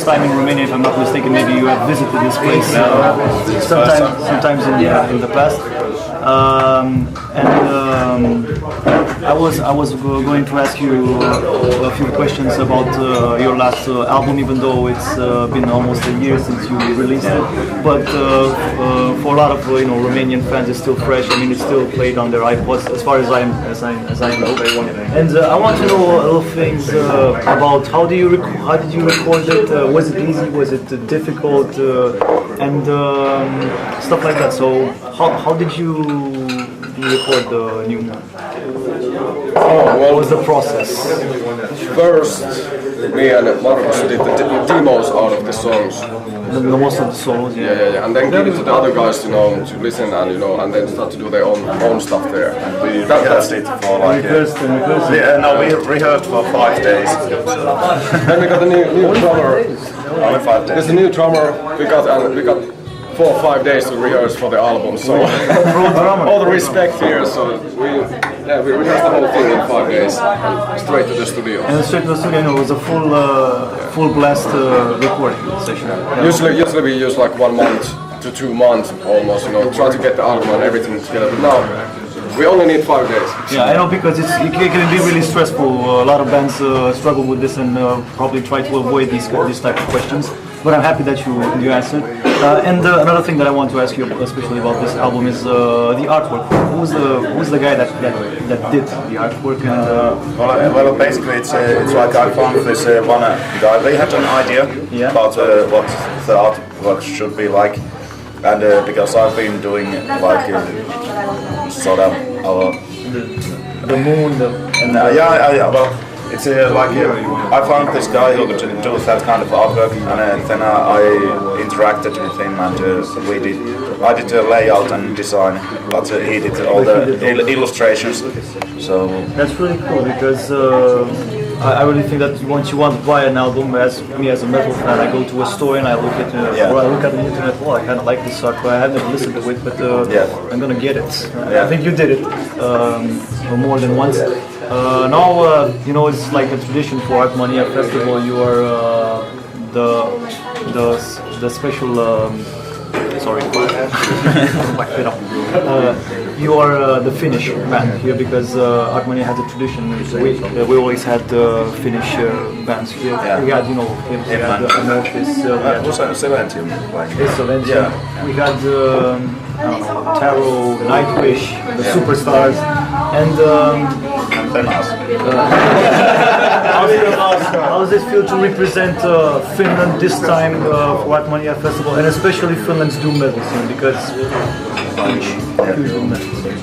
first time in Romania, if I'm not mistaken. Maybe you have visited this place sometimes in the past. I was going to ask you a few questions about your last album, even though it's been almost a year since you released it. But for a lot of Romanian fans, it's still fresh. I mean, it's still played on their iPods, as far as I know. And I want to know a little things about how did you record it? Was it easy? Was it difficult? And stuff like that. So how did you record the new one? What was the process? First, me and Marcus did the demos out of the songs. The most of the solos, yeah. And then give it to the other guys, to listen and then start to do their own stuff there. And we rehearsed it for like... we rehearsed for 5 days. Then we got the new drummer. Only 5 days. There's a new drummer. We got 4 or 5 days to rehearse for the album, so all the respect here. So we rehearsed the whole thing in 5 days and straight to the studio. And straight to the studio, it was a full blast recording session. Usually we use like 1 month to 2 months almost, try to get the album and everything together. But now we only need 5 days. Yeah, I know, because it can be really stressful. A lot of bands struggle with this and probably try to avoid these type of questions. But I'm happy that you answered. And another thing that I want to ask you, especially about this album, is the artwork. Who's the guy that did the artwork? And well, basically, it's like I found this one guy. They had an idea about what the artwork should be like, and because I've been doing like sort of the moon, well. It's I found this guy who could do that kind of artwork, and then I interacted with him, and I did the layout and design, but he did all the illustrations. So that's really cool, because I really think that once you want to buy an album, as a metal fan, I go to a store and I look at or I look at the internet. Well, I kind of like this art, but I haven't listened to it. But I'm gonna get it. I think you did it more than once. Now, it's like a tradition for Art Mania Festival. You are the special. Sorry, back it up. You are the Finnish band here, because Art Mania has a tradition. We always had Finnish bands here. We had, we had Amorphis. Silentium, We had Tarot, Nightwish, the Superstars, and then us. How does it feel to represent Finland this time for Art Mania Festival, and especially Finland's doom metal scene, because huge doom metal scene?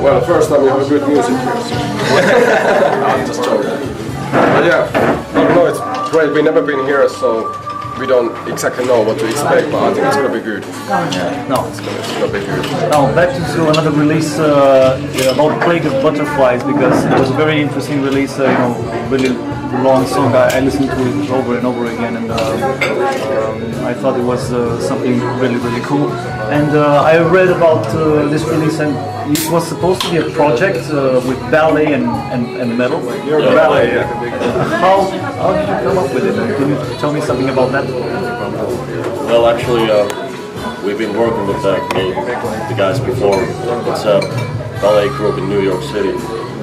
Well, first time we have good music here. So. I'm just joking. But yeah, I don't know, it's great. We've never been here, so we don't exactly know what to expect, but I think it's gonna be good. No, it's gonna be good. Now back to another release about Plague of Butterflies, because it was a very interesting release. Really long song. I listened to it over and over again, and I thought it was something really cool. And I read about this release, and it was supposed to be a project with ballet and metal. Ballet, yeah. How did you come up with it? Can you tell me something about that? Well, actually, we've been working with the guys before. It's a ballet group in New York City.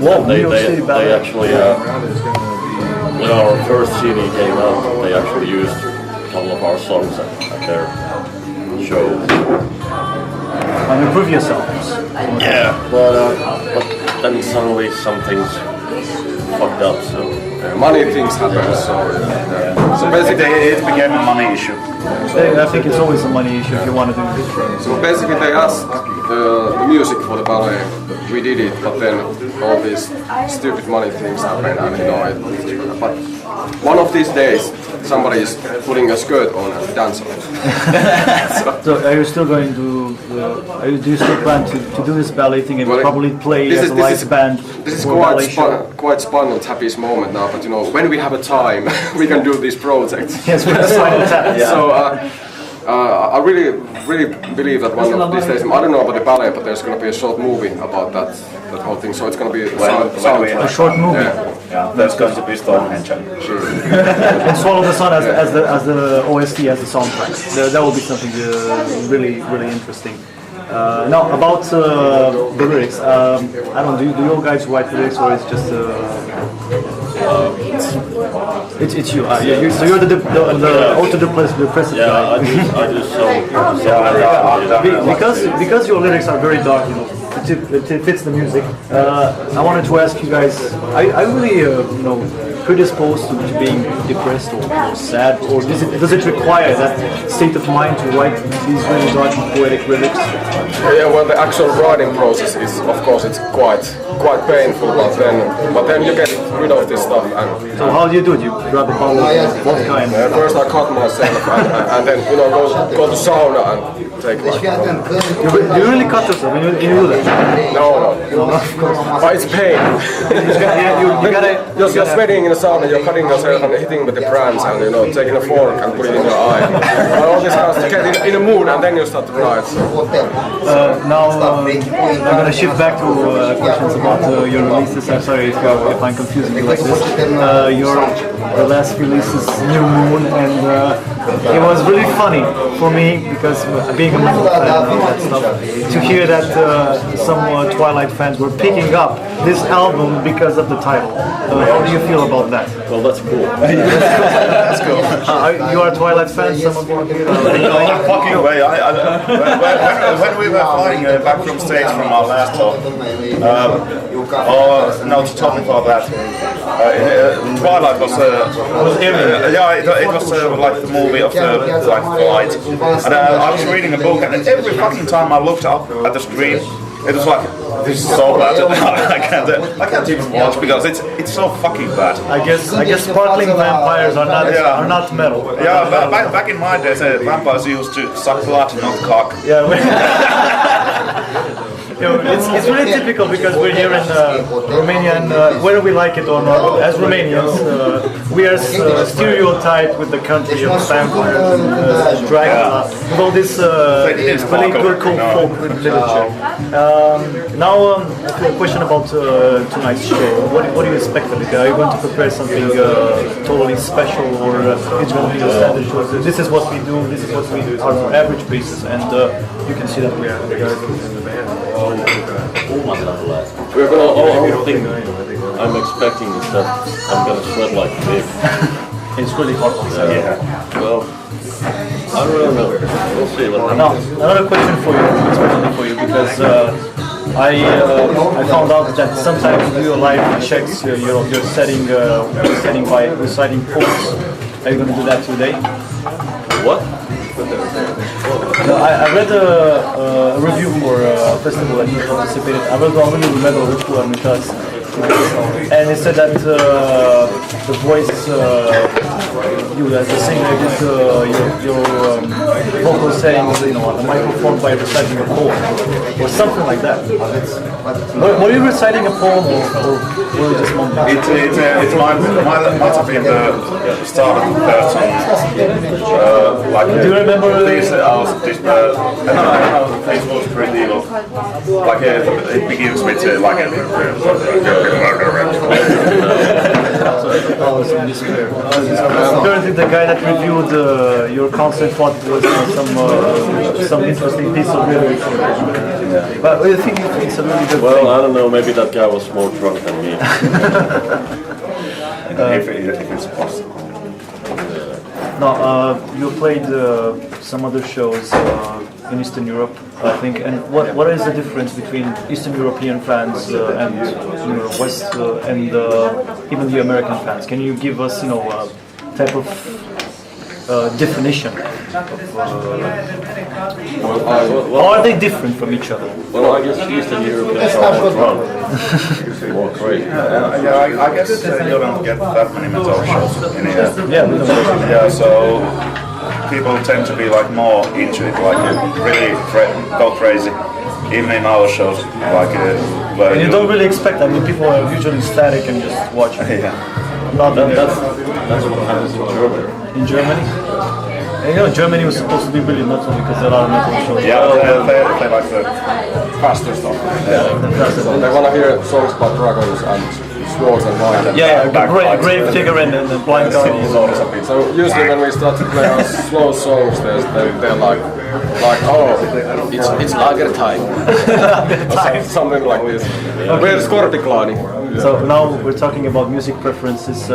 Wow, New York City ballet. They actually, when our first CD came out, they actually used a couple of our songs at their show. On your previous albums? Yeah, but then suddenly some things fucked up, so... money things happen, so basically it became a money issue. I think it's always a money issue if you want to do it. So basically they asked the music for the ballet, we did it, but then all these stupid money things happened, and but one of these days somebody is putting a skirt on and dance on it. So are you still going to, do you still plan to do this ballet thing and probably play as a live band? This is quite spontaneous, happiest moment now, but when we have a time, we can do these projects. Yes, we have time. So I really believe that one of these days, I don't know about the ballet, but there's going to be a short movie about that whole thing. So it's going to be A short movie. Yeah, there's going to be Stonehenge. And Swallow the Sun as the OST, as the soundtrack. That will be something really interesting. Now about the lyrics. I don't know. Do you guys write lyrics or it's just? It's you. So you're the auto-depressive Yeah, guy. I do so. Because your lyrics are very dark, you know, it fits the music. I wanted to ask you guys. I really predisposed to being depressed or sad, or does it require that state of mind to write these really dark poetic lyrics? Yeah, well, the actual writing process is, of course, it's quite painful, but then you get rid of this stuff. And So how do you do it? You grab a bottle of vodka and first I cut myself, and then go to sauna and take like. you really cut yourself when you do that. No, Of course. but it's pain. You gotta. You're sweating in the sauna, you're cutting yourself and hitting with the brands, and taking a fork and putting it in your eye. And all this has to get in a mood, and then you start to write. Now I'm gonna shift back to questions about your releases. I'm sorry if I'm confusing you like this. Your last release is New Moon, and it was really funny for me because being a metal fan and all that stuff, to hear that some Twilight fans were picking up this album because of the title. How do you feel about that? Well, that's cool. That's cool. You are a Twilight fan? Someone? No fucking way. When we were flying back from States from our last tour, no, to top of that, Twilight was it was like the movie of the flight. And I was reading a book, and every fucking time I looked up at the screen, it was like, this is so bad. I can't even watch because it's so fucking bad. I guess sparkling vampires are not metal. Yeah, back in my days, vampires used to suck blood, not cock. Yeah. It's really typical because we're here in Romania, and whether we like it or not, as Romanians, we are stereotyped with the country of vampires and Dracula, with all this political folk literature. Now, a question about tonight's show. What do you expect of it? Are you going to prepare something totally special, or it's going to be a standard show? This is what we do. This is what we do on an average basis, and you can see that we are. We're gonna. All thing I'm expecting is that I'm gonna sweat like a pig. It's really hot. Yeah. Well, I don't really know. We'll see. Now, another question for you, especially for you, because I found out that sometimes you do your live checks. You're setting by reciting poems. Are you going to do that today? What? I read a review for a festival that you participated. I don't really remember which one because, and it said that the voice, you as a singer, did your vocal saying, on the microphone by reciting a poem or something like that. Were you reciting a poem or were you just mumbling? It might have been the start of the third song. Do you remember? This was pretty like it begins with like a. Apparently, the guy that reviewed your concert thought it was some interesting piece of lyrics. But I think it's a really good Well, thing. I don't know. Maybe that guy was more drunk than me. If it's possible. No, you played some other shows in Eastern Europe, I think. And what is the difference between Eastern European fans and West and even the American fans? Can you give us, a type of definition of, how are they different from each other? Well, I guess Eastern Europeans are more drunk, more crazy. I guess you don't get that many metal shows in here. Yeah, we don't. Yeah, so people tend to be like more into it, like really go crazy. Even in our shows, like where And you don't really expect. I mean, people are usually static and just watching. Yeah. Not That's what happens in Germany. in Germany. And, you know, Germany was supposed to be really not only because there are a lot of metal shows. Yeah, they like the faster stuff. They want to hear songs about dragons and swords and wine. Yeah, grave digger and the blind guardian. So usually when we start to play our slow songs, they're like oh, it's lager time. Something like this. We're Skorpiklani. So now we're talking about music preferences.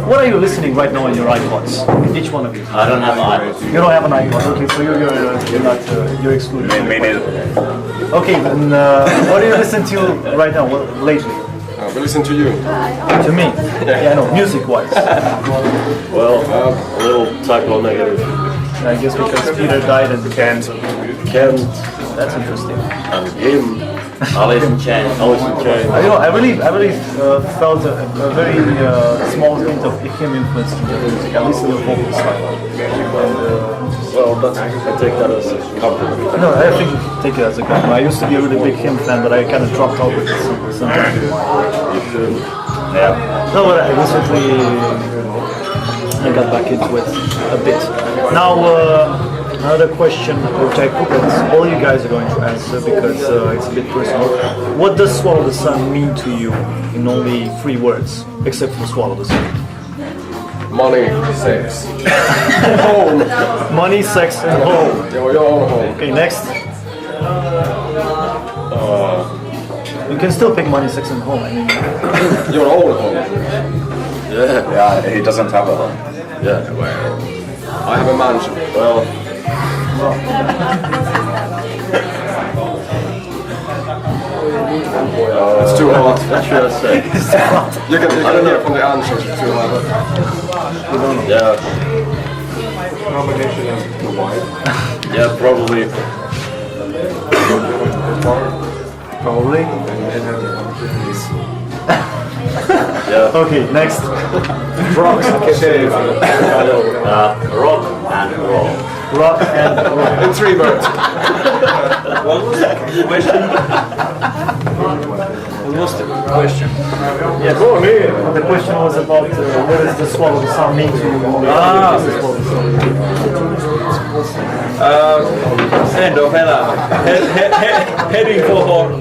What are you listening right now on your iPods? Each one of you. I don't have an iPod. You don't have an iPod. Okay, so you're not you're excluded. Me neither. Okay, then what do you listen to right now? Well, lately? We listen to you. To me? Yeah, I know. Music-wise. Well, a little typo negative. I guess because Peter died and Can't. that's interesting. And him. Always in chain. Always in chain. You know, I really felt a very small hint of him influence in the music, at least in the vocal style. Well, I take that as a compliment. No, I think take it as a compliment. I used to be a really big him fan, but I kind of dropped out with it sometimes. You should. Yeah. No, but I recently I got back into it a bit. Now, another question which I hope that all you guys are going to answer because it's a bit personal. What does Swallow the Sun mean to you in only 3 words, except for Swallow the Sun? Money, sex, home. Money, sex, and home. Your own home. Okay, next. You can still pick money, sex, and home. I mean, Your own home. Yeah. Yeah, he doesn't have a home. Yeah. Well, I have a mansion. Well, It's too hot. what should I say? You can hear from the answers. It's too hot. Yeah. Yeah, probably. probably. Yeah. Okay, next. Rock and roll. Rock and roll. In 3 words. What was that question? Yes. The question was about what does the Swallow the Sun mean to you? End of elämä. Heading for horn.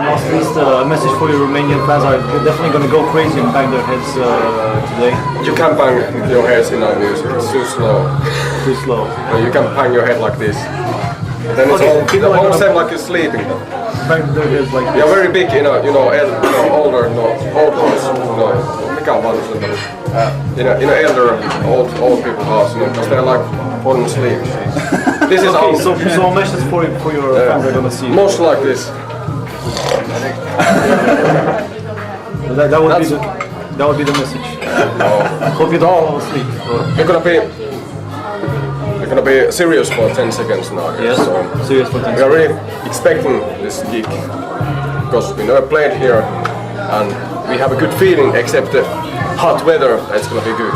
Not least, a message for your Romanian fans are definitely going to go crazy and bang their heads today. You can bang your heads in our music. It's too slow. Too slow. But you can bang your head like this. Then it's Okay, all, people the are whole gonna- sound like you're sleeping. Bang their heads like You're this. very big, older, old boys, mikä on vanhusten in a elder, old people house, because they're like falling asleep. This is Okay, all, so a message for your fans are going to see. most like this. That would be the message. Hope you don't fall asleep. We're gonna be serious for 10 seconds now. Yes. So Serious for we 10 are really expecting this gig because we never played here and we have a good feeling except the hot weather. It's gonna be good.